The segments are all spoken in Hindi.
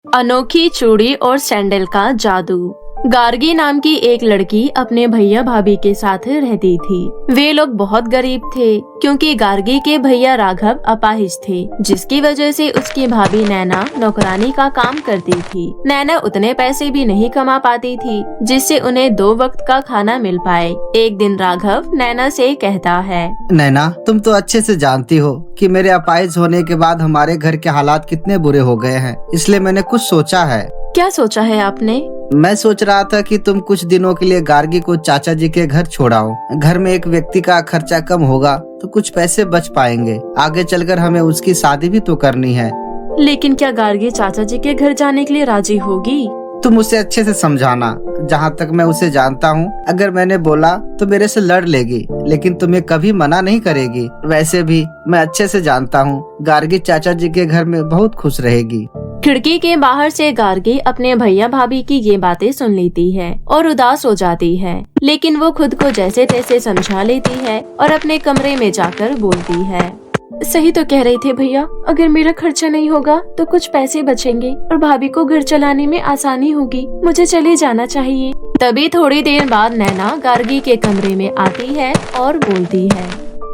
अनोखी चूड़ी और सैंडल का जादू। गार्गी नाम की एक लड़की अपने भैया भाभी के साथ रहती थी। वे लोग बहुत गरीब थे क्योंकि गार्गी के भैया राघव अपाहिज थे, जिसकी वजह से उसकी भाभी नैना नौकरानी का काम करती थी। नैना उतने पैसे भी नहीं कमा पाती थी जिससे उन्हें 2 वक्त का खाना मिल पाए। एक दिन राघव नैना से कहता है, नैना, तुम तो अच्छे से जानती हो कि मेरे अपाहिज होने के बाद हमारे घर के हालात कितने बुरे हो गए हैं, इसलिए मैंने कुछ सोचा है। क्या सोचा है आपने? मैं सोच रहा था कि तुम कुछ दिनों के लिए गार्गी को चाचा जी के घर छोड़ाओ। घर में एक व्यक्ति का खर्चा कम होगा तो कुछ पैसे बच पाएंगे। आगे चलकर हमें उसकी शादी भी तो करनी है। लेकिन क्या गार्गी चाचा जी के घर जाने के लिए राजी होगी? तुम उसे अच्छे से समझाना। जहाँ तक मैं उसे जानता हूँ, अगर मैंने बोला तो मेरे से लड़ लेगी, लेकिन तुम्हें कभी मना नहीं करेगी। वैसे भी मैं अच्छे से जानता हूँ, गार्गी चाचा जी के घर में बहुत खुश रहेगी। खिड़की के बाहर से गार्गी अपने भैया भाभी की ये बातें सुन लेती है और उदास हो जाती है, लेकिन वो खुद को जैसे तैसे समझा लेती है और अपने कमरे में जाकर बोलती है, सही तो कह रहे थे भैया, अगर मेरा खर्चा नहीं होगा तो कुछ पैसे बचेंगे और भाभी को घर चलाने में आसानी होगी। मुझे चले जाना चाहिए। तभी थोड़ी देर बाद नैना गार्गी के कमरे में आती है और बोलती है,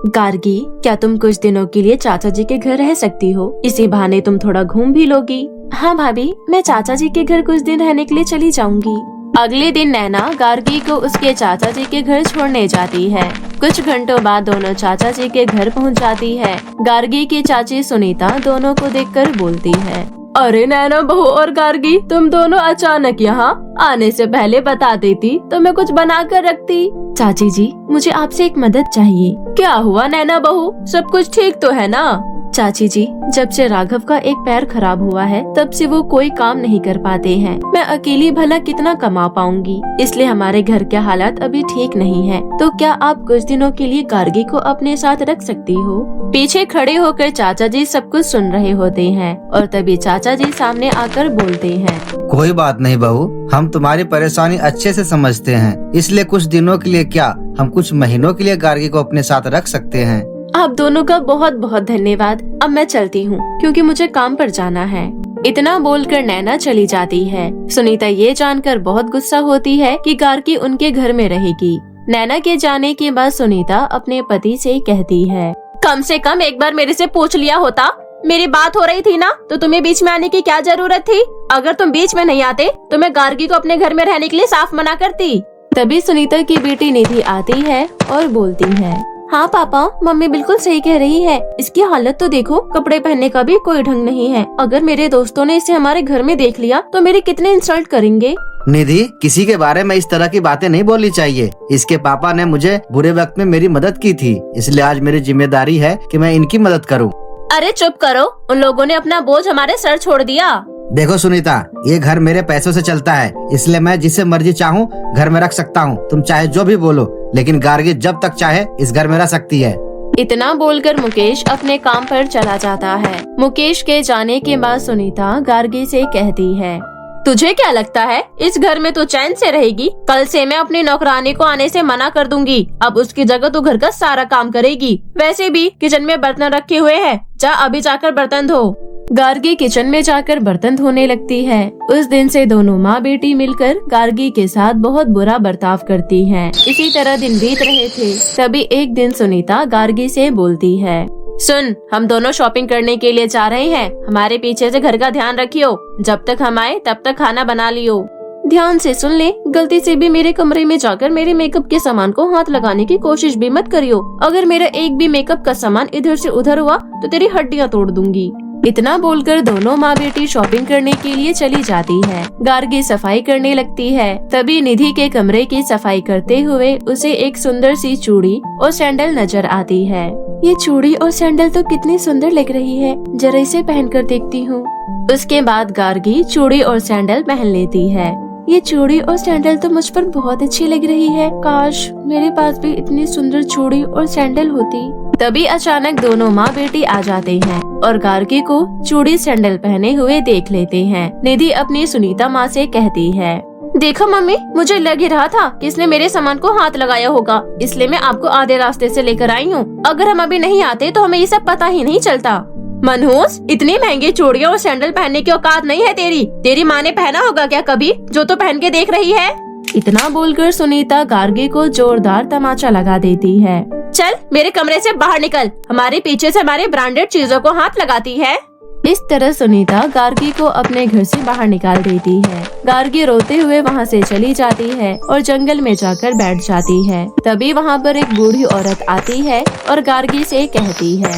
गार्गी, क्या तुम कुछ दिनों के लिए चाचा जी के घर रह सकती हो? इसी बहाने तुम थोड़ा घूम भी लोगी। हाँ भाभी, मैं चाचा जी के घर कुछ दिन रहने के लिए चली जाऊंगी। अगले दिन नैना गार्गी को उसके चाचा जी के घर छोड़ने जाती है। कुछ घंटों बाद दोनों चाचा जी के घर पहुंच जाती है। गार्गी की चाची सुनीता दोनों को देखकर बोलती है, अरे नैना बहू और गार्गी, तुम दोनों अचानक यहाँ? आने से पहले बता देती तो मैं कुछ बना कर रखती। चाची जी, मुझे आपसे एक मदद चाहिए। क्या हुआ नैना बहू, सब कुछ ठीक तो है ना? चाची जी, जब से राघव का एक पैर खराब हुआ है तब से वो कोई काम नहीं कर पाते हैं। मैं अकेली भला कितना कमा पाऊंगी, इसलिए हमारे घर के हालात अभी ठीक नहीं है। तो क्या आप कुछ दिनों के लिए गार्गी को अपने साथ रख सकती हो? पीछे खड़े होकर चाचा जी सब कुछ सुन रहे होते हैं और तभी चाचा जी सामने आकर बोलते हैं, कोई बात नहीं बहू, हम तुम्हारी परेशानी अच्छे से समझते हैं, इसलिए कुछ दिनों के लिए क्या, हम कुछ महीनों के लिए गार्गी को अपने साथ रख सकते हैं। आप दोनों का बहुत बहुत धन्यवाद। अब मैं चलती हूँ क्योंकि मुझे काम पर जाना है। इतना बोलकर नैना चली जाती है। सुनीता ये जानकर बहुत गुस्सा होती है कि गार्गी उनके घर में रहेगी। नैना के जाने के बाद सुनीता अपने पति से कहती है, कम से कम एक बार मेरे से पूछ लिया होता। मेरी बात हो रही थी ना, तो तुम्हें बीच में आने की क्या जरूरत थी? अगर तुम बीच में नहीं आते तो मैं गार्गी को अपने घर में रहने के लिए साफ मना करती। तभी सुनीता की बेटी निधि आती है और बोलती है, हाँ पापा, मम्मी बिल्कुल सही कह रही है। इसकी हालत तो देखो, कपड़े पहनने का भी कोई ढंग नहीं है। अगर मेरे दोस्तों ने इसे हमारे घर में देख लिया तो मेरे कितने इंसल्ट करेंगे। निधि, किसी के बारे में इस तरह की बातें नहीं बोलनी चाहिए। इसके पापा ने मुझे बुरे वक्त में मेरी मदद की थी, इसलिए आज मेरी जिम्मेदारी है कि मैं इनकी मदद करूँ। अरे चुप करो, उन लोगों ने अपना बोझ हमारे सर छोड़ दिया। देखो सुनीता, ये घर मेरे पैसों से चलता है, इसलिए मैं जिसे मर्जी चाहूँ घर में रख सकता हूँ। तुम चाहे जो भी बोलो, लेकिन गार्गी जब तक चाहे इस घर में रह सकती है। इतना बोलकर मुकेश अपने काम पर चला जाता है। मुकेश के जाने के बाद सुनीता गार्गी से कहती है, तुझे क्या लगता है इस घर में तो चैन से रहेगी? कल से मैं अपनी नौकरानी को आने से मना कर दूंगी। अब उसकी जगह तू घर का सारा काम करेगी। वैसे भी किचन में बर्तन रखे हुए हैं, जा अभी जाकर बर्तन धो। गार्गी किचन में जाकर बर्तन धोने लगती है। उस दिन से दोनों माँ बेटी मिलकर गार्गी के साथ बहुत बुरा बर्ताव करती हैं। इसी तरह दिन बीत रहे थे। तभी एक दिन सुनीता गार्गी से बोलती है, सुन, हम दोनों शॉपिंग करने के लिए जा रहे हैं। हमारे पीछे से घर का ध्यान रखियो। जब तक हम आए तब तक खाना बना लियो। ध्यान से सुन ले, गलती से भी मेरे कमरे में जाकर मेरे मेकअप के सामान को हाथ लगाने की कोशिश भी मत करियो। अगर मेरा एक भी मेकअप का सामान इधर से उधर हुआ तो तेरी हड्डियाँ तोड़ दूंगी। इतना बोलकर दोनों माँ बेटी शॉपिंग करने के लिए चली जाती है। गार्गी सफाई करने लगती है। तभी निधि के कमरे की सफाई करते हुए उसे एक सुंदर सी चूड़ी और सैंडल नजर आती है। ये चूड़ी और सैंडल तो कितनी सुंदर लग रही है, जरा इसे पहनकर देखती हूँ। उसके बाद गार्गी चूड़ी और सैंडल पहन लेती है। ये चूड़ी और सैंडल तो मुझ पर बहुत अच्छी लग रही है। काश मेरे पास भी इतनी सुंदर चूड़ी और सैंडल होती। तभी अचानक दोनों माँ बेटी आ जाते हैं और गार्गी को चूड़ी सैंडल पहने हुए देख लेते हैं। निधि अपनी सुनीता माँ से कहती है, देखो मम्मी, मुझे लग ही रहा था कि इसने मेरे सामान को हाथ लगाया होगा, इसलिए मैं आपको आधे रास्ते से लेकर आई हूँ। अगर हम अभी नहीं आते तो हमें ये सब पता ही नहीं चलता। मनहूस, इतनी महंगी चूड़ियाँ और सैंडल पहनने की औकात नहीं है तेरी। तेरी माँ ने पहना होगा क्या कभी, जो तो पहन के देख रही है। इतना बोलकर सुनीता गार्गी को जोरदार तमाचा लगा देती है। चल मेरे कमरे से बाहर निकल, हमारे पीछे से हमारे ब्रांडेड चीजों को हाथ लगाती है। इस तरह सुनीता गार्गी को अपने घर से बाहर निकाल देती है। गार्गी रोते हुए वहाँ से चली जाती है और जंगल में जाकर बैठ जाती है। तभी वहाँ पर एक बूढ़ी औरत आती है और गार्गी से कहती है,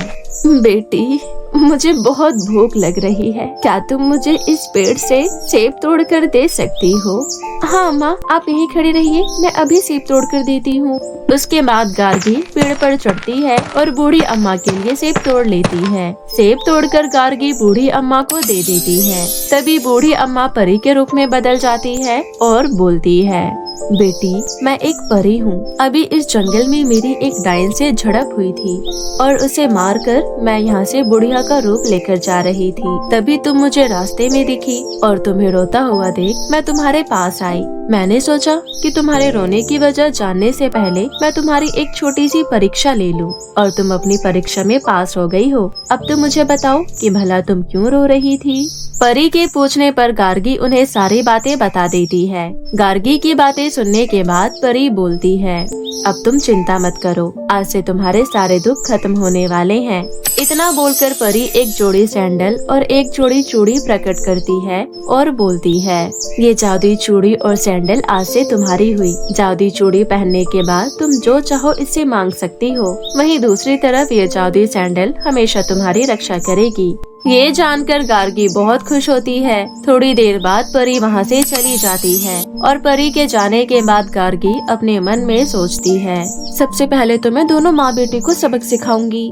बेटी मुझे बहुत भूख लग रही है, क्या तुम मुझे इस पेड़ से सेब तोड़ कर दे सकती हो? हाँ माँ, आप यहीं खड़ी रहिए, मैं अभी सेब तोड़ कर देती हूँ। उसके बाद गार्गी पेड़ पर चढ़ती है और बूढ़ी अम्मा के लिए सेब तोड़ लेती है। सेब तोड़कर गार्गी बूढ़ी अम्मा को दे देती है। तभी बूढ़ी अम्मा परी के रूप में बदल जाती है और बोलती है, बेटी मैं एक परी हूँ। अभी इस जंगल में मेरी एक डायन से झड़प हुई थी और उसे मारकर मैं यहाँ से बुढ़िया का रूप लेकर जा रही थी। तभी तुम मुझे रास्ते में दिखी और तुम्हें रोता हुआ देख मैं तुम्हारे पास आई। मैंने सोचा कि तुम्हारे रोने की वजह जानने से पहले मैं तुम्हारी एक छोटी सी परीक्षा ले लूं और तुम अपनी परीक्षा में पास हो गई हो। अब तुम मुझे बताओ कि भला तुम क्यों रो रही थी? परी के पूछने पर गार्गी उन्हें सारी बातें बता देती है। गार्गी की बातें सुनने के बाद परी बोलती है, अब तुम चिंता मत करो, आज से तुम्हारे सारे दुख खत्म होने वाले हैं। इतना बोलकर परी एक जोड़ी सैंडल और एक जोड़ी चूड़ी प्रकट करती है और बोलती है, ये जादुई चूड़ी और सैंडल आज से तुम्हारी हुई। जादुई चूड़ी पहनने के बाद तुम जो चाहो इससे मांग सकती हो। वहीं दूसरी तरफ ये जादुई सैंडल हमेशा तुम्हारी रक्षा करेगी। ये जानकर गार्गी बहुत खुश होती है। थोड़ी देर बाद परी वहाँ से चली जाती है और परी के जाने के बाद गार्गी अपने मन में सोचती है, सबसे पहले तो मैं दोनों माँ बेटी को सबक सिखाऊंगी।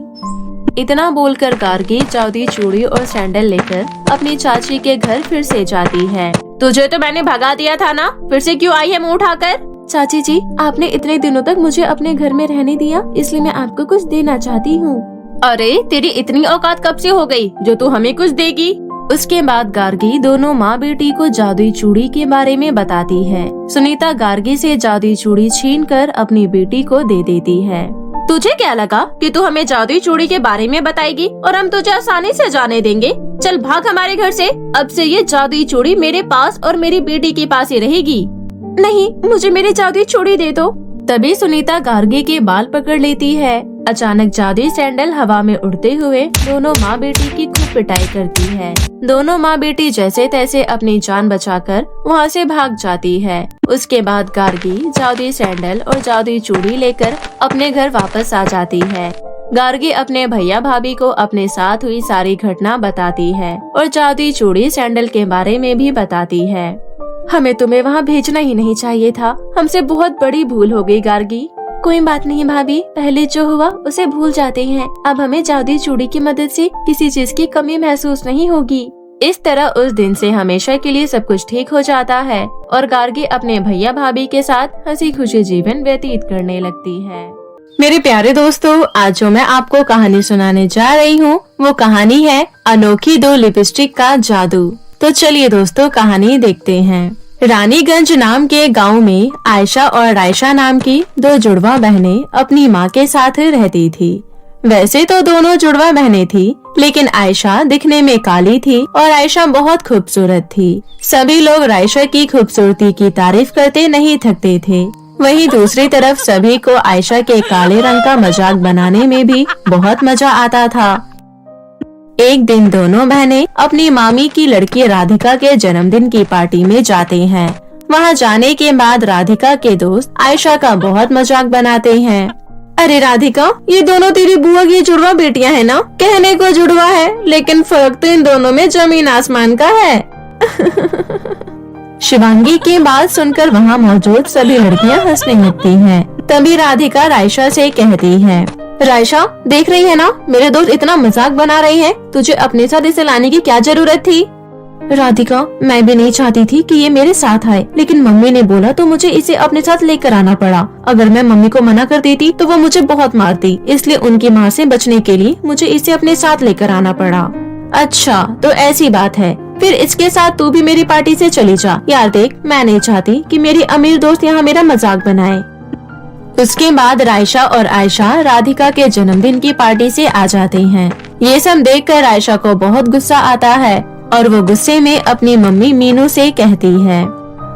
इतना बोलकर गार्गी जादुई चूड़ी और सैंडल लेकर अपनी चाची के घर फिर से जाती है। तुझे तो मैंने भगा दिया था ना, फिर से क्यों आई है मुँह उठाकर? चाची जी, आपने इतने दिनों तक मुझे अपने घर में रहने दिया, इसलिए मैं आपको कुछ देना चाहती हूँ। अरे तेरी इतनी औकात कब से हो गई जो तू हमें कुछ देगी? उसके बाद गार्गी दोनों माँ बेटी को जादुई चूड़ी के बारे में बताती है। सुनीता गार्गी से जादुई चूड़ी छीनकर अपनी बेटी को दे देती है। तुझे क्या लगा कि तू हमें जादुई चूड़ी के बारे में बताएगी और हम तुझे आसानी से जाने देंगे? चल भाग हमारे घर से। अब से ये जादुई चूड़ी मेरे पास और मेरी बेटी के पास ही रहेगी। नहीं, मुझे मेरी जादुई चूड़ी दे दो। तभी सुनीता गार्गी के बाल पकड़ लेती है। अचानक जादुई सैंडल हवा में उड़ते हुए दोनों माँ बेटी की खूब पिटाई करती है। दोनों माँ बेटी जैसे तैसे अपनी जान बचाकर वहाँ से भाग जाती है। उसके बाद गार्गी जादुई सैंडल और जादुई चूड़ी लेकर अपने घर वापस आ जाती है। गार्गी अपने भैया भाभी को अपने साथ हुई सारी घटना बताती है और जादुई चूड़ी सैंडल के बारे में भी बताती है। हमें तुम्हें वहाँ भेजना ही नहीं चाहिए था, हमसे बहुत बड़ी भूल हो गई गार्गी। कोई बात नहीं भाभी, पहले जो हुआ उसे भूल जाते हैं। अब हमें जादुई चूड़ी की मदद से किसी चीज की कमी महसूस नहीं होगी। इस तरह उस दिन से हमेशा के लिए सब कुछ ठीक हो जाता है और गार्गी अपने भैया भाभी के साथ हंसी खुशी जीवन व्यतीत करने लगती है। मेरे प्यारे दोस्तों, आज जो मैं आपको कहानी सुनाने जा रही हूँ वो कहानी है अनोखी दो लिपस्टिक का जादू। तो चलिए दोस्तों कहानी देखते हैं। रानीगंज नाम के गांव में आयशा और रायशा नाम की दो जुड़वा बहनें अपनी माँ के साथ रहती थी। वैसे तो दोनों जुड़वा बहनें थी, लेकिन आयशा दिखने में काली थी और आयशा बहुत खूबसूरत थी। सभी लोग रायशा की खूबसूरती की तारीफ करते नहीं थकते थे। वहीं दूसरी तरफ सभी को आयशा के काले रंग का मजाक बनाने में भी बहुत मजा आता था। एक दिन दोनों बहनें अपनी मामी की लड़की राधिका के जन्मदिन की पार्टी में जाते हैं। वहां जाने के बाद राधिका के दोस्त आयशा का बहुत मजाक बनाते हैं। अरे राधिका, ये दोनों तेरी बुआ की जुड़वा बेटियां हैं ना? कहने को जुड़वा है, लेकिन फर्क तो इन दोनों में जमीन आसमान का है। शिवांगी की बात सुनकर वहाँ मौजूद सभी लड़कियाँ हंसने लगती हैं। तभी राधिका रायशा से कहती है, रायशा देख रही है ना, मेरे दोस्त इतना मजाक बना रही हैं, तुझे अपने साथ इसे लाने की क्या जरूरत थी? राधिका, मैं भी नहीं चाहती थी कि ये मेरे साथ आए, लेकिन मम्मी ने बोला तो मुझे इसे अपने साथ लेकर आना पड़ा। अगर मैं मम्मी को मना कर देती तो वो मुझे बहुत मारती, इसलिए उनकी माँ से बचने के लिए मुझे इसे अपने साथ लेकर आना पड़ा। अच्छा तो ऐसी बात है, फिर इसके साथ तू भी मेरी पार्टी से चली जा। यार देख, मैं नहीं चाहती कि मेरी अमीर दोस्त यहाँ मेरा मजाक बनाए। उसके बाद रायशा और आयशा राधिका के जन्मदिन की पार्टी से आ जाते हैं। ये सब देखकर आयशा को बहुत गुस्सा आता है और वो गुस्से में अपनी मम्मी मीनू से कहती है,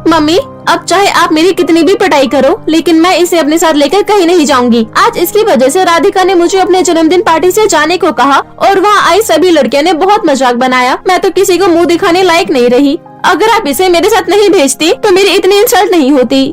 मम्मी अब चाहे आप मेरी कितनी भी पिटाई करो, लेकिन मैं इसे अपने साथ लेकर कहीं नहीं जाऊंगी। आज इसकी वजह से राधिका ने मुझे अपने जन्मदिन पार्टी से जाने को कहा और वहाँ आई सभी लड़कियों ने बहुत मजाक बनाया। मैं तो किसी को मुंह दिखाने लायक नहीं रही। अगर आप इसे मेरे साथ नहीं भेजती तो मेरी इतनी इंसल्ट नहीं होती।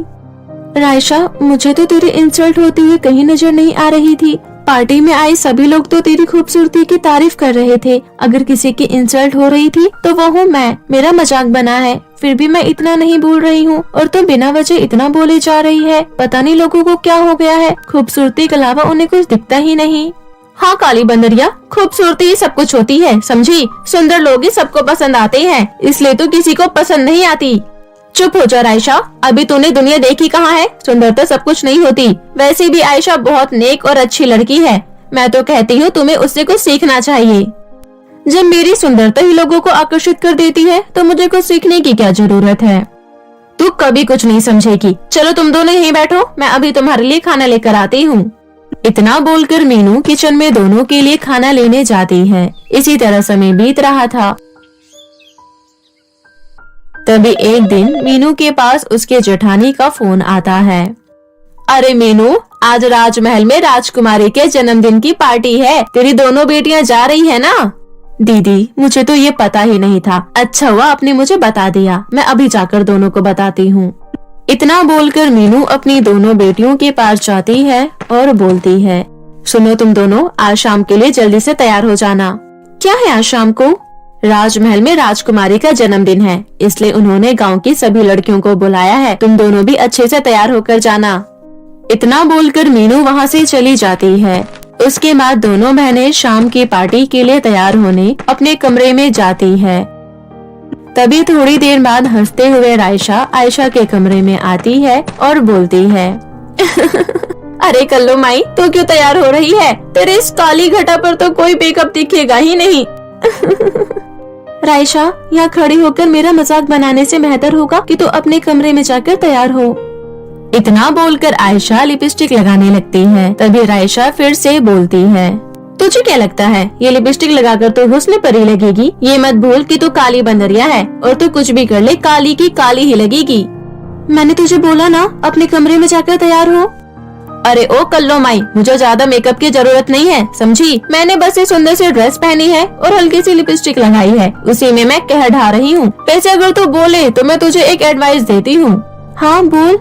रायशा, मुझे तो तेरी इंसल्ट होती हुई कहीं नजर नहीं आ रही थी। पार्टी में आए सभी लोग तो तेरी खूबसूरती की तारीफ कर रहे थे। अगर किसी की इंसल्ट हो रही थी तो वो हूँ मैं। मेरा मजाक बना है, फिर भी मैं इतना नहीं बोल रही हूँ और तू बिना वजह इतना बोले जा रही है। पता नहीं लोगों को क्या हो गया है, खूबसूरती के अलावा उन्हें कुछ दिखता ही नहीं। हाँ काली बंदरिया, खूबसूरती सब कुछ होती है, समझी। सुंदर लोग ही सबको पसंद आते हैं, इसलिए तो किसी को पसंद नहीं आती। चुप हो जा आयशा, अभी तूने दुनिया देखी कहाँ है। सुंदरता सब कुछ नहीं होती। वैसे भी आयशा बहुत नेक और अच्छी लड़की है। मैं तो कहती हूँ तुम्हें उससे कुछ सीखना चाहिए। जब मेरी सुंदरता ही लोगों को आकर्षित कर देती है तो मुझे कुछ सीखने की क्या जरूरत है। तू कभी कुछ नहीं समझेगी। चलो तुम दोनों यहीं बैठो, मैं अभी तुम्हारे लिए खाना लेकर आती हूँ। इतना बोलकर मीनू किचन में दोनों के लिए खाना लेने जाती है। इसी तरह समय बीत रहा था। तभी एक दिन मीनू के पास उसके जेठानी का फोन आता है। अरे मीनू, आज राजमहल में राजकुमारी के जन्मदिन की पार्टी है। तेरी दोनों बेटियां जा रही है ना? दीदी, मुझे तो ये पता ही नहीं था। अच्छा हुआ आपने मुझे बता दिया। मैं अभी जाकर दोनों को बताती हूँ। इतना बोलकर मीनू अपनी दोनों बेटियों के पास जाती है और बोलती है, सुनो तुम दोनों, आज शाम के लिए जल्दी से तैयार हो जाना। क्या है आज शाम को? राजमहल में राजकुमारी का जन्मदिन है, इसलिए उन्होंने गांव की सभी लड़कियों को बुलाया है। तुम दोनों भी अच्छे से तैयार होकर जाना। इतना बोलकर मीनू वहाँ से चली जाती है। उसके बाद दोनों बहनें शाम की पार्टी के लिए तैयार होने अपने कमरे में जाती है। तभी थोड़ी देर बाद हंसते हुए रायशा आयशा के कमरे में आती है और बोलती है, अरे कल्लो माई, तो क्यों तैयार हो रही है? तेरे इस काली घटा पर तो कोई मेकअप दिखेगा ही नहीं। रायशा, यहाँ खड़ी होकर मेरा मजाक बनाने से बेहतर होगा कि तू अपने कमरे में जाकर तैयार हो। इतना बोलकर आयशा लिपस्टिक लगाने लगती है। तभी रायशा फिर से बोलती है, तुझे क्या लगता है ये लिपस्टिक लगाकर तो हुस्न परी लगेगी? ये मत भूल कि तू काली बंदरिया है और तू कुछ भी कर ले काली की काली ही लगेगी। मैंने तुझे बोला ना अपने कमरे में जाकर तैयार हो। अरे ओ कल्लो माई, मुझे ज्यादा मेकअप की जरूरत नहीं है, समझी। मैंने बस एक सुंदर सी ड्रेस पहनी है और हल्की सी लिपस्टिक लगाई है, उसी में मैं कह ढा रही हूँ। वैसे अगर तू बोले तो मैं तुझे एक एडवाइस देती हूँ। हाँ बोल।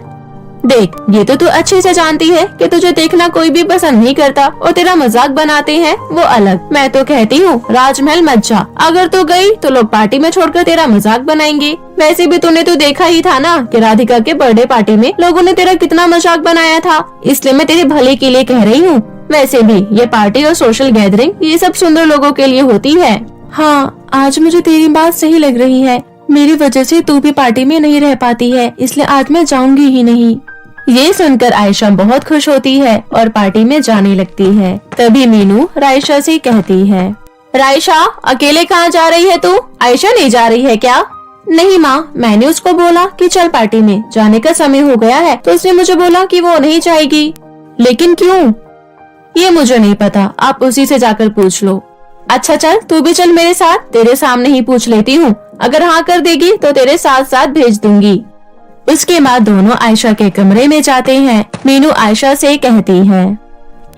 देख, ये तो तू अच्छे से जानती है कि तुझे देखना कोई भी पसंद नहीं करता और तेरा मजाक बनाते हैं वो अलग। मैं तो कहती हूँ राजमहल मत जा। अगर तू गई तो लोग पार्टी में छोड़कर तेरा मजाक बनाएंगे। वैसे भी तूने तो देखा ही था ना कि राधिका के बर्थडे पार्टी में लोगों ने तेरा कितना मजाक बनाया था, इसलिए मैं तेरे भले के लिए कह रही हूँ। वैसे भी ये पार्टी और सोशल गैदरिंग ये सब सुंदर लोगों के लिए होती है। हाँ, आज मुझे तेरी बात सही लग रही है। मेरी वजह से तू भी पार्टी में नहीं रह पाती है, इसलिए आज मैं जाऊंगी ही नहीं। ये सुनकर आयशा बहुत खुश होती है और पार्टी में जाने लगती है। तभी मीनू रायशा से कहती है, रायशा, अकेले कहाँ जा रही है तू? आयशा नहीं जा रही है क्या? नहीं माँ, मैंने उसको बोला कि चल पार्टी में, जाने का समय हो गया है तो उसने मुझे बोला कि वो नहीं जाएगी। लेकिन क्यों? ये मुझे नहीं पता, आप उसी से जाकर पूछ लो। अच्छा चल, तू भी चल मेरे साथ, तेरे सामने ही पूछ लेती हूँ। अगर हाँ कर देगी तो तेरे साथ साथ भेज दूंगी। उसके बाद दोनों आयशा के कमरे में जाते हैं। मीनू आयशा से कहती है,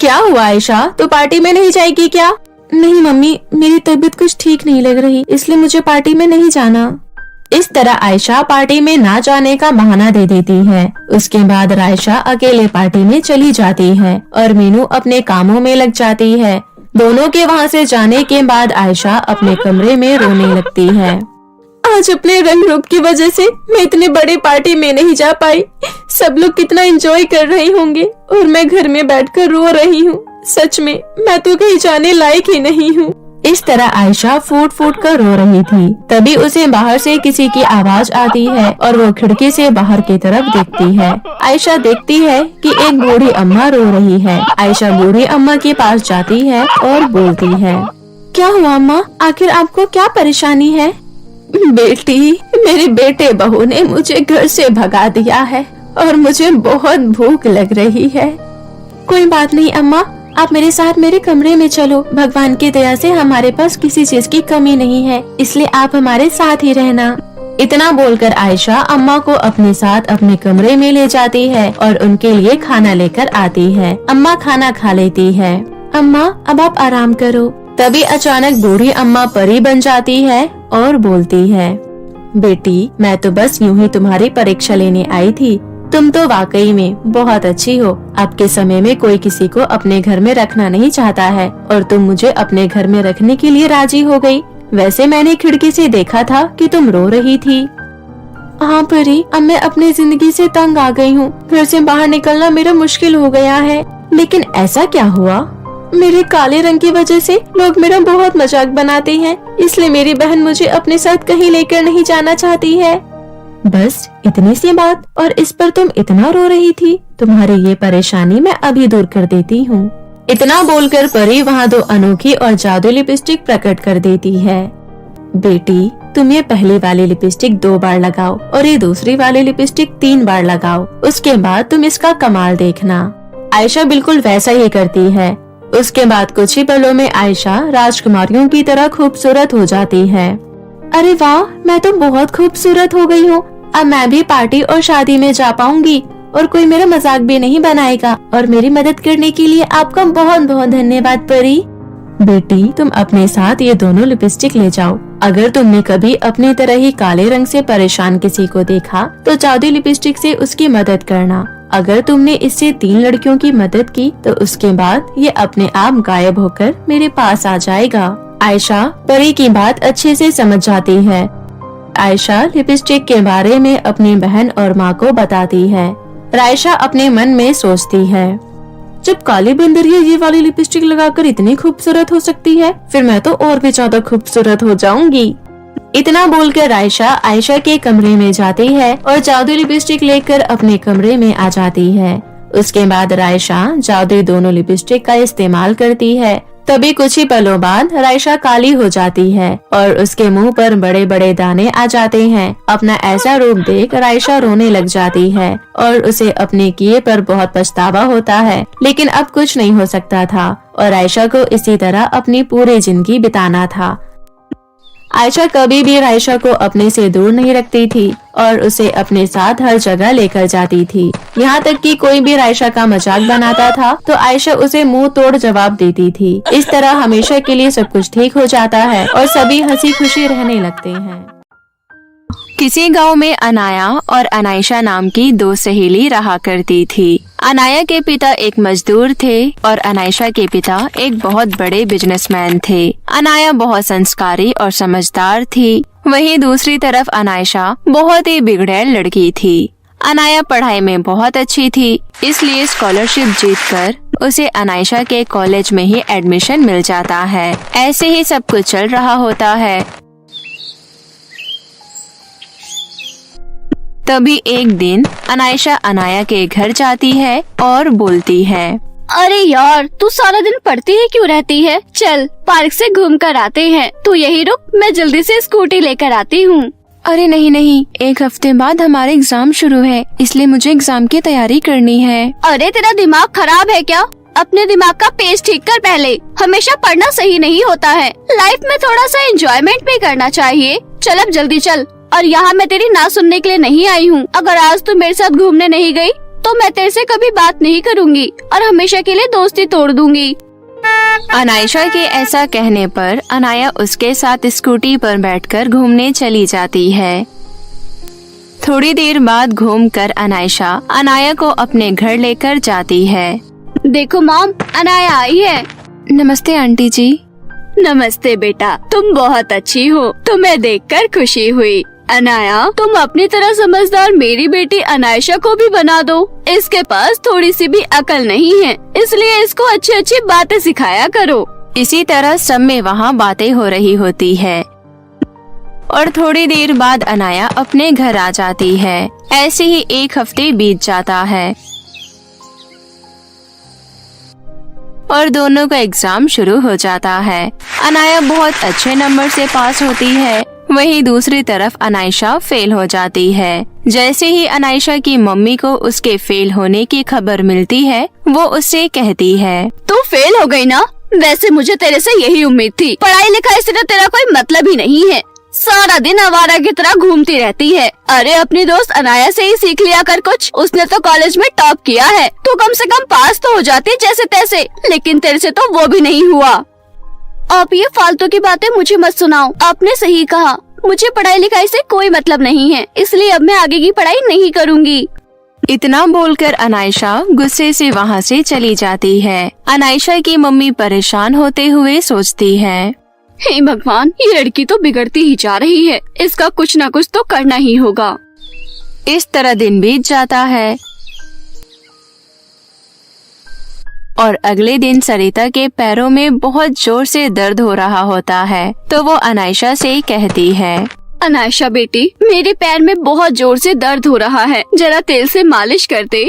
क्या हुआ आयशा, तू पार्टी में नहीं जाएगी क्या? नहीं मम्मी, मेरी तबीयत कुछ ठीक नहीं लग रही, इसलिए मुझे पार्टी में नहीं जाना। इस तरह आयशा पार्टी में ना जाने का बहाना दे देती है। उसके बाद रायशा अकेले पार्टी में चली जाती है और मीनू अपने कामों में लग जाती है। दोनों के वहाँ से जाने के बाद आयशा अपने कमरे में रोने लगती है। आज अपने रंग रूप की वजह से मैं इतनी बड़ी पार्टी में नहीं जा पाई। सब लोग कितना एंजॉय कर रहे होंगे और मैं घर में बैठकर रो रही हूँ। सच में मैं तो कहीं जाने लायक ही नहीं हूँ। इस तरह आयशा फूट फूट कर रो रही थी। तभी उसे बाहर से किसी की आवाज आती है और वो खिड़की से बाहर की तरफ देखती है। आयशा देखती है कि एक बूढ़ी अम्मा रो रही है। आयशा बूढ़ी अम्मा के पास जाती है और बोलती है, क्या हुआ अम्मा, आखिर आपको क्या परेशानी है? बेटी, मेरे बेटे बहू ने मुझे घर से भगा दिया है और मुझे बहुत भूख लग रही है। कोई बात नहीं अम्मा, आप मेरे साथ मेरे कमरे में चलो। भगवान की दया से हमारे पास किसी चीज की कमी नहीं है, इसलिए आप हमारे साथ ही रहना। इतना बोलकर आयशा अम्मा को अपने साथ अपने कमरे में ले जाती है और उनके लिए खाना लेकर आती है। अम्मा खाना खा लेती है। अम्मा अब आप आराम करो। तभी अचानक बूढ़ी अम्मा परी बन जाती है और बोलती है, बेटी मैं तो बस यूं ही तुम्हारी परीक्षा लेने आई थी। तुम तो वाकई में बहुत अच्छी हो। अब के समय में कोई किसी को अपने घर में रखना नहीं चाहता है और तुम मुझे अपने घर में रखने के लिए राजी हो गई। वैसे मैंने खिड़की से देखा था कि तुम रो रही थी। हाँ परी, अब मैं अपनी जिंदगी से तंग आ गई हूँ। घर से बाहर निकलना मेरा मुश्किल हो गया है। लेकिन ऐसा क्या हुआ? मेरे काले रंग की वजह से लोग मेरा बहुत मजाक बनाते हैं, इसलिए मेरी बहन मुझे अपने साथ कहीं लेकर नहीं जाना चाहती है। बस इतनी सी बात, और इस पर तुम इतना रो रही थी? तुम्हारी ये परेशानी मैं अभी दूर कर देती हूँ। इतना बोलकर परी वहाँ 2 अनोखी और जादू लिपस्टिक प्रकट कर देती है। बेटी तुम ये पहली वाली लिपस्टिक 2 बार लगाओ और ये दूसरी वाली लिपस्टिक 3 बार लगाओ, उसके बाद तुम इसका कमाल देखना। आयशा बिल्कुल वैसा ही करती है। उसके बाद कुछ ही पलों में आयशा राजकुमारियों की तरह खूबसूरत हो जाती है। अरे वाह, मैं तो बहुत खूबसूरत हो गई हूँ। अब मैं भी पार्टी और शादी में जा पाऊंगी और कोई मेरा मजाक भी नहीं बनाएगा। और मेरी मदद करने के लिए आपका बहुत बहुत धन्यवाद परी। बेटी तुम अपने साथ ये दोनों लिपस्टिक ले जाओ। अगर तुमने कभी अपनी तरह ही काले रंग से परेशान किसी को देखा तो जादू लिपस्टिक से उसकी मदद करना। अगर तुमने इससे 3 लड़कियों की मदद की तो उसके बाद ये अपने आप गायब होकर मेरे पास आ जाएगा। आयशा परी की बात अच्छे से समझ जाती है। आयशा लिपस्टिक के बारे में अपनी बहन और माँ को बताती है। रायशा अपने मन में सोचती है, जब काली बंदरिया ये वाली लिपस्टिक लगाकर इतनी खूबसूरत हो सकती है, फिर मैं तो और भी ज्यादा खूबसूरत हो जाऊंगी। इतना बोलकर रायशा आयशा के कमरे में जाती है और जादू लिपस्टिक लेकर अपने कमरे में आ जाती है। उसके बाद रायशा जादू दोनों लिपस्टिक का इस्तेमाल करती है। तभी कुछ ही पलों बाद रायशा काली हो जाती है और उसके मुंह पर बड़े बड़े दाने आ जाते हैं। अपना ऐसा रूप देख रायशा रोने लग जाती है और उसे अपने किए पर बहुत पछतावा होता है। लेकिन अब कुछ नहीं हो सकता था और रायशा को इसी तरह अपनी पूरी जिंदगी बिताना था। आयशा कभी भी रायशा को अपने से दूर नहीं रखती थी और उसे अपने साथ हर जगह लेकर जाती थी। यहाँ तक कि कोई भी रायशा का मजाक बनाता था तो आयशा उसे मुंह तोड़ जवाब देती थी। इस तरह हमेशा के लिए सब कुछ ठीक हो जाता है और सभी हंसी खुशी रहने लगते हैं। किसी गांव में अनाया और अनायशा नाम की 2 सहेली रहा करती थी। अनाया के पिता एक मजदूर थे और अनायशा के पिता एक बहुत बड़े बिजनेसमैन थे। अनाया बहुत संस्कारी और समझदार थी, वहीं दूसरी तरफ अनायशा बहुत ही बिगड़ैल लड़की थी। अनाया पढ़ाई में बहुत अच्छी थी, इसलिए स्कॉलरशिप जीतकर उसे अनायशा के कॉलेज में ही एडमिशन मिल जाता है। ऐसे ही सब कुछ चल रहा होता है। तभी एक दिन अनायशा अनाया के घर जाती है और बोलती है, अरे यार, तू सारा दिन पढ़ती ही क्यों रहती है? चल पार्क से घूम कर आते हैं। तू यही रुक, मैं जल्दी से स्कूटी लेकर आती हूँ। अरे नहीं नहीं, 1 हफ्ते बाद हमारे एग्जाम शुरू है, इसलिए मुझे एग्जाम की तैयारी करनी है। अरे तेरा दिमाग खराब है क्या? अपने दिमाग का पेज ठीक कर पहले। हमेशा पढ़ना सही नहीं होता है, लाइफ में थोड़ा सा एंजॉयमेंट भी करना चाहिए। चल अब जल्दी चल। और यहाँ मैं तेरी ना सुनने के लिए नहीं आई हूँ। अगर आज तू मेरे साथ घूमने नहीं गई तो मैं तेरे से कभी बात नहीं करूँगी और हमेशा के लिए दोस्ती तोड़ दूंगी। अनायशा के ऐसा कहने पर अनाया उसके साथ स्कूटी पर बैठकर घूमने चली जाती है। थोड़ी देर बाद घूमकर अनायशा अनाया को अपने घर लेकर जाती है। देखो मॉम, अनाया आई है। नमस्ते आंटी जी। नमस्ते बेटा, तुम बहुत अच्छी हो, तुम्हें देखकर खुशी हुई। अनाया, तुम अपनी तरह समझदार मेरी बेटी अनायशा को भी बना दो। इसके पास थोड़ी सी भी अकल नहीं है, इसलिए इसको अच्छी अच्छी बातें सिखाया करो। इसी तरह सब में वहाँ बातें हो रही होती है और थोड़ी देर बाद अनाया अपने घर आ जाती है। ऐसे ही 1 हफ्ते बीत जाता है और दोनों का एग्जाम शुरू हो जाता है। अनाया बहुत अच्छे नंबर से पास होती है। वहीं दूसरी तरफ अनायशा फेल हो जाती है। जैसे ही अनायशा की मम्मी को उसके फेल होने की खबर मिलती है, वो उससे कहती है, तू फेल हो गई ना? वैसे मुझे तेरे से यही उम्मीद थी। पढ़ाई लिखाई से तो तेरा कोई मतलब ही नहीं है, सारा दिन आवारा की तरह घूमती रहती है। अरे अपनी दोस्त अनाया से ही सीख लिया कर कुछ, उसने तो कॉलेज में टॉप किया है। तू कम से कम पास तो हो जाती जैसे तैसे, लेकिन तेरे से तो वो भी नहीं हुआ। आप ये फालतू की बातें मुझे मत सुनाओ, आपने सही कहा, मुझे पढ़ाई लिखाई से कोई मतलब नहीं है, इसलिए अब मैं आगे की पढ़ाई नहीं करूँगी। इतना बोलकर अनायशा गुस्से से वहाँ से चली जाती है। अनायशा की मम्मी परेशान होते हुए सोचती है, हे भगवान, ये लड़की तो बिगड़ती ही जा रही है, इसका कुछ न कुछ तो करना ही होगा। इस तरह दिन बीत जाता है और अगले दिन सरिता के पैरों में बहुत जोर से दर्द हो रहा होता है, तो वो अनायशा से कहती है, अनायशा बेटी, मेरे पैर में बहुत जोर से दर्द हो रहा है, जरा तेल से मालिश कर दे।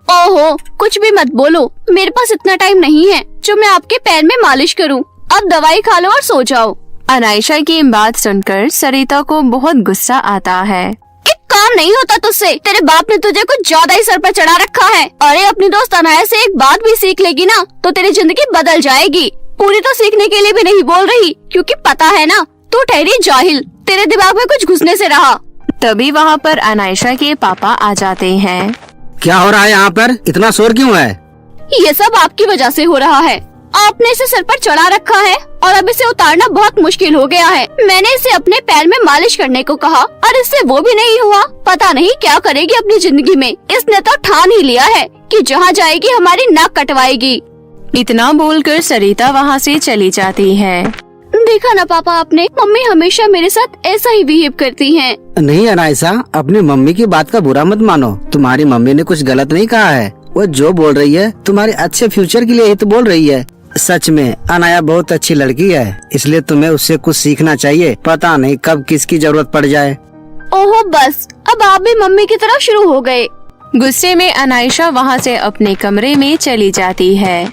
ओहो, कुछ भी मत बोलो, मेरे पास इतना टाइम नहीं है जो मैं आपके पैर में मालिश करूं। अब दवाई खा लो और सो जाओ। अनायशा की बात सुनकर सरिता को बहुत गुस्सा आता है। एक काम नहीं होता तुझसे, तेरे बाप ने तुझे कुछ ज्यादा ही सर पर चढ़ा रखा है। अरे अपनी दोस्त अनाया से एक बात भी सीख लेगी ना तो तेरी जिंदगी बदल जाएगी। पूरी तो सीखने के लिए भी नहीं बोल रही, क्योंकि पता है ना तू ठहरी जाहिल, तेरे दिमाग में कुछ घुसने से रहा। तभी वहाँ पर अनायशा के पापा आ जाते हैं। क्या हो रहा है यहाँ पर? इतना शोर क्यों है? ये सब आपकी वजह से हो रहा है। आपने इसे सर पर चढ़ा रखा है और अब इसे उतारना बहुत मुश्किल हो गया है। मैंने इसे अपने पैर में मालिश करने को कहा और इससे वो भी नहीं हुआ। पता नहीं क्या करेगी अपनी जिंदगी में। इसने तो ठान ही लिया है कि जहाँ जाएगी हमारी नाक कटवाएगी। इतना बोलकर सरिता वहाँ से चली जाती है। देखा ना पापा आपने, मम्मी हमेशा मेरे साथ ऐसा ही बिहेव करती हैं। नहीं अनायशा, अपनी मम्मी की बात का बुरा मत मानो। तुम्हारी मम्मी ने कुछ गलत नहीं कहा है। वो जो बोल रही है तुम्हारे अच्छे फ्यूचर के लिए ही तो बोल रही है। सच में अनाया बहुत अच्छी लड़की है, इसलिए तुम्हें उससे कुछ सीखना चाहिए। पता नहीं कब किसकी जरूरत पड़ जाए। ओहो बस, अब आप भी मम्मी की तरह शुरू हो गए। गुस्से में अनायशा वहाँ से अपने कमरे में चली जाती है।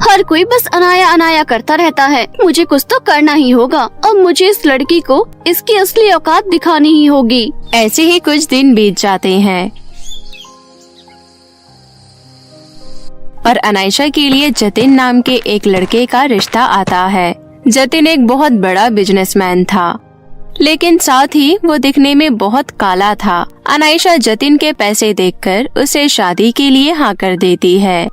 हर कोई बस अनाया अनाया करता रहता है, मुझे कुछ तो करना ही होगा। अब मुझे इस लड़की को इसकी असली औकात दिखानी ही होगी। ऐसे ही कुछ दिन बीत जाते हैं और अनायशा के लिए जतिन नाम के एक लड़के का रिश्ता आता है। जतिन एक बहुत बड़ा बिजनेसमैन था, लेकिन साथ ही वो दिखने में बहुत काला था। अनायशा जतिन के पैसे देखकर उसे शादी के लिए हाँ कर देती है।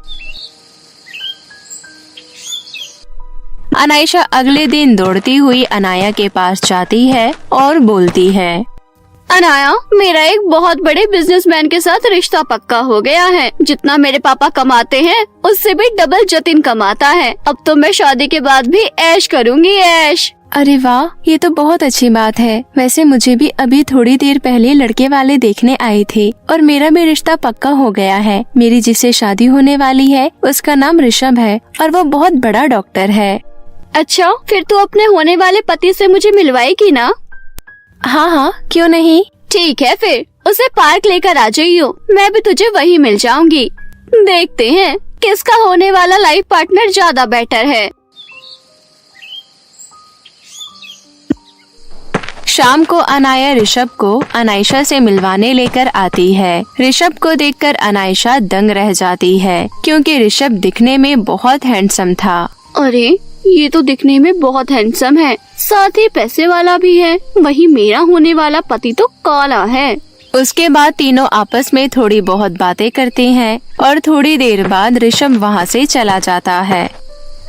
अनायशा अगले दिन दौड़ती हुई अनाया के पास जाती है और बोलती है, अनाया, मेरा एक बहुत बड़े बिजनेसमैन के साथ रिश्ता पक्का हो गया है। जितना मेरे पापा कमाते हैं उससे भी डबल जतिन कमाता है। अब तो मैं शादी के बाद भी ऐश करूँगी, ऐश। अरे वाह, ये तो बहुत अच्छी बात है। वैसे मुझे भी अभी थोड़ी देर पहले लड़के वाले देखने आए थे और मेरा भी रिश्ता पक्का हो गया है। मेरी जिससे शादी होने वाली है उसका नाम ऋषभ है और वो बहुत बड़ा डॉक्टर है। अच्छा, फिर तू अपने होने वाले पति से मुझे मिलवाएगी ना? हाँ हाँ, क्यों नहीं। ठीक है, फिर उसे पार्क लेकर आ जाइयो, मैं भी तुझे वहीं मिल जाऊंगी। देखते हैं किसका होने वाला लाइफ पार्टनर ज्यादा बेटर है। शाम को अनाया ऋषभ को अनायशा से मिलवाने लेकर आती है। ऋषभ को देखकर अनायशा दंग रह जाती है, क्योंकि ऋषभ दिखने में बहुत हैंडसम था। अरे ये तो दिखने में बहुत हैंडसम है, साथ ही पैसे वाला भी है। वही मेरा होने वाला पति तो काला है। उसके बाद तीनों आपस में थोड़ी बहुत बातें करते हैं और थोड़ी देर बाद ऋषभ वहाँ से चला जाता है।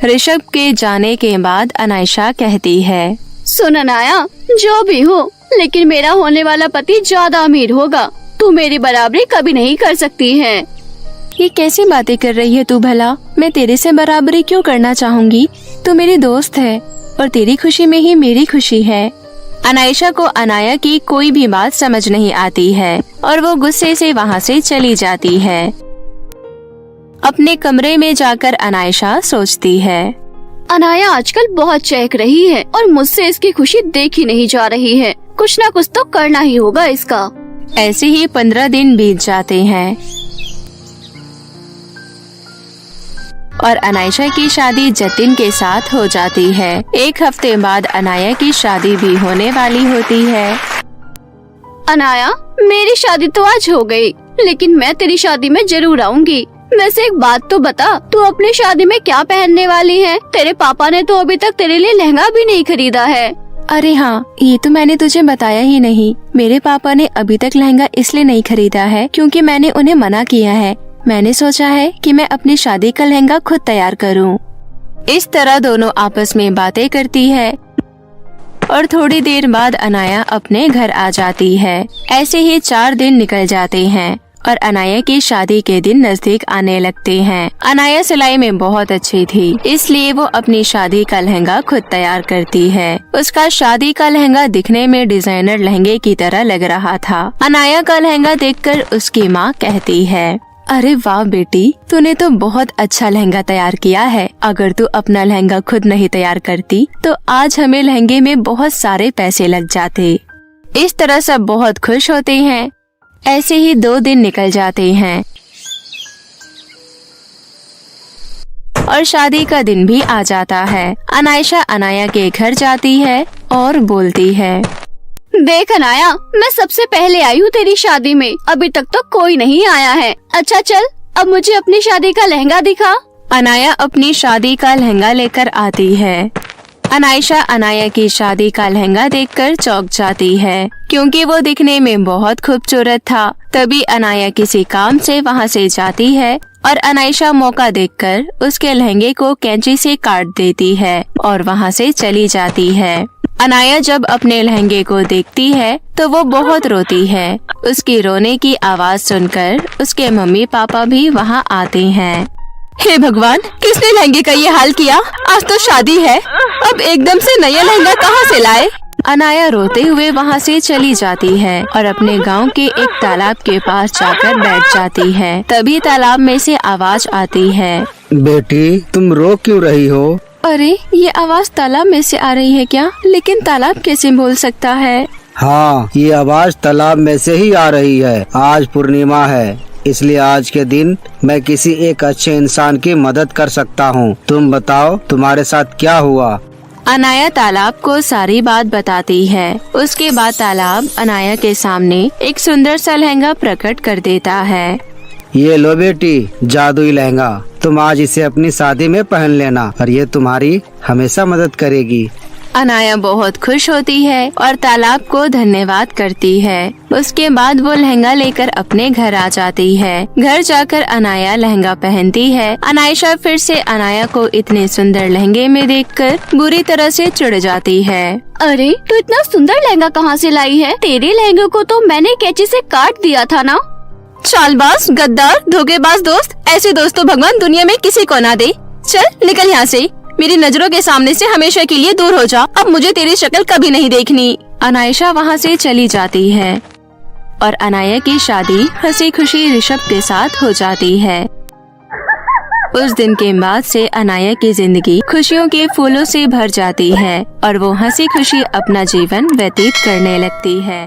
ऋषभ के जाने के बाद अनायशा कहती है, सुन अनाया, जो भी हो लेकिन मेरा होने वाला पति ज्यादा अमीर होगा। तू मेरी बराबरी कभी नहीं कर सकती है। ये कैसी बातें कर रही है तू भला? मैं तेरे से बराबरी क्यों करना चाहूँगी? तू मेरी दोस्त है और तेरी खुशी में ही मेरी खुशी है। अनायशा को अनाया की कोई भी बात समझ नहीं आती है और वो गुस्से से वहाँ से चली जाती है। अपने कमरे में जाकर अनायशा सोचती है, अनाया आजकल बहुत चहक रही है और मुझसे इसकी खुशी देखी नहीं जा रही है। कुछ ना कुछ तो करना ही होगा इसका। ऐसे ही 15 दिन बीत जाते हैं। और अनायशा की शादी जतिन के साथ हो जाती है। एक हफ्ते बाद अनाया की शादी भी होने वाली होती है। अनाया, मेरी शादी तो आज हो गई, लेकिन मैं तेरी शादी में जरूर आऊंगी। वैसे एक बात तो बता, तू अपनी शादी में क्या पहनने वाली है? तेरे पापा ने तो अभी तक तेरे लिए लहंगा भी नहीं खरीदा है। अरे हाँ, ये तो मैंने तुझे बताया ही नहीं। मेरे पापा ने अभी तक लहंगा इसलिए नहीं खरीदा है क्योंकि मैंने उन्हें मना किया है। मैंने सोचा है कि मैं अपनी शादी का लहंगा खुद तैयार करूँ। इस तरह दोनों आपस में बातें करती है और थोड़ी देर बाद अनाया अपने घर आ जाती है। ऐसे ही 4 दिन निकल जाते हैं और अनाया की शादी के दिन नजदीक आने लगते हैं। अनाया सिलाई में बहुत अच्छी थी, इसलिए वो अपनी शादी का लहंगा खुद तैयार करती है। उसका शादी का लहंगा दिखने में डिजाइनर लहंगे की तरह लग रहा था। अनाया का लहंगा देखकर उसकी माँ कहती है, अरे वाह बेटी, तूने तो बहुत अच्छा लहंगा तैयार किया है। अगर तू अपना लहंगा खुद नहीं तैयार करती तो आज हमें लहंगे में बहुत सारे पैसे लग जाते। इस तरह सब बहुत खुश होते हैं। ऐसे ही 2 दिन निकल जाते हैं और शादी का दिन भी आ जाता है। अनायशा अनाया के घर जाती है और बोलती है, देख अनाया, मैं सबसे पहले आई हूँ तेरी शादी में। अभी तक तो कोई नहीं आया है। अच्छा चल, अब मुझे अपनी शादी का लहंगा दिखा। अनाया अपनी शादी का लहंगा लेकर आती है। अनायशा अनाया की शादी का लहंगा देखकर चौंक जाती है क्योंकि वो दिखने में बहुत खूबसूरत था। तभी अनाया किसी काम से वहाँ से जाती है और अनायशा मौका देखकर उसके लहंगे को कैंची से काट देती है और वहाँ से चली जाती है। अनाया जब अपने लहंगे को देखती है तो वो बहुत रोती है। उसकी रोने की आवाज सुनकर उसके मम्मी पापा भी वहाँ आते हैं। हे भगवान, किसने लहंगे का ये हाल किया? आज तो शादी है, अब एकदम से नया लहंगा कहाँ से लाए? अनाया रोते हुए वहाँ से चली जाती है और अपने गांव के एक तालाब के पास जाकर बैठ जाती है। तभी तालाब में से आवाज आती है, बेटी तुम रो क्यों रही हो? अरे ये आवाज तालाब में से आ रही है क्या? लेकिन तालाब कैसे बोल सकता है? हाँ, ये आवाज तालाब में से ही आ रही है। आज पूर्णिमा है, इसलिए आज के दिन मैं किसी एक अच्छे इंसान की मदद कर सकता हूँ। तुम बताओ तुम्हारे साथ क्या हुआ? अनाया तालाब को सारी बात बताती है। उसके बाद तालाब अनाया के सामने एक सुंदर सा लहंगा प्रकट कर देता है। ये लो बेटी, जादुई लहंगा। तुम आज इसे अपनी शादी में पहन लेना और ये तुम्हारी हमेशा मदद करेगी। अनाया बहुत खुश होती है और तालाब को धन्यवाद करती है। उसके बाद वो लहंगा लेकर अपने घर आ जाती है। घर जाकर अनाया लहंगा पहनती है। अनायशा फिर से अनाया को इतने सुंदर लहंगे में देखकर बुरी तरह से चिढ़ जाती है। अरे तू इतना सुंदर लहंगा कहाँ से लाई है? तेरे लहंगे को तो मैंने कैंची से काट दिया था ना। चालबाज, गद्दार, धोखेबाज दोस्त, ऐसे दोस्त तो भगवान दुनिया में किसी को ना दे। चल निकल यहाँ से, मेरी नजरों के सामने से हमेशा के लिए दूर हो जा। अब मुझे तेरी शक्ल कभी नहीं देखनी। अनायशा वहाँ से चली जाती है और अनाया की शादी हंसी खुशी ऋषभ के साथ हो जाती है। उस दिन के बाद से अनाया की जिंदगी खुशियों के फूलों से भर जाती है और वो हंसी खुशी अपना जीवन व्यतीत करने लगती है।